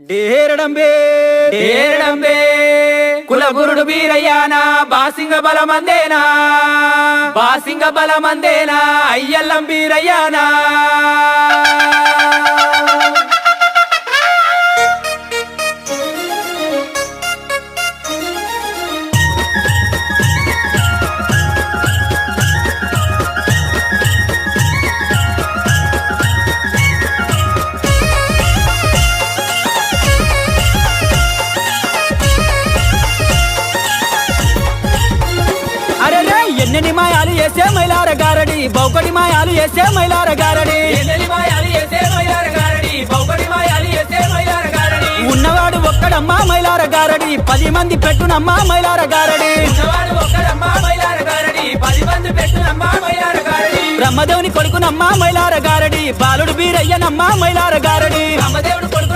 డేరడంబే డేరడంబే కులగురుడు బీరయ్యానా బాసింగ బలమందేనా బాసింగ బలమందేనా అయ్యల్లం బీరయ్యానా ఎన్నెన్ని మాయాలు వేసే మైలార గారడి బౌకడి మాయాలు వేసే మైలార గారడి ఎన్నెన్ని మాయాలు వేసే మైలార గారడి బౌకడి మాయాలు వేసే మైలార గారడి ఉన్నవాడు ఒక్కడమ్మా మైలార గారడి 10 మంది పెట్టునమ్మా మైలార గారడి ఉన్నవాడు ఒక్కడమ్మా మైలార గారడి 10 మంది పెట్టునమ్మా మైలార గారడి బ్రహ్మదేవుని కొడుకునమ్మా మైలార గారడి బాలుడు బీరయ్యనమ్మా మైలార గారడి బ్రహ్మదేవుడు కొడుకు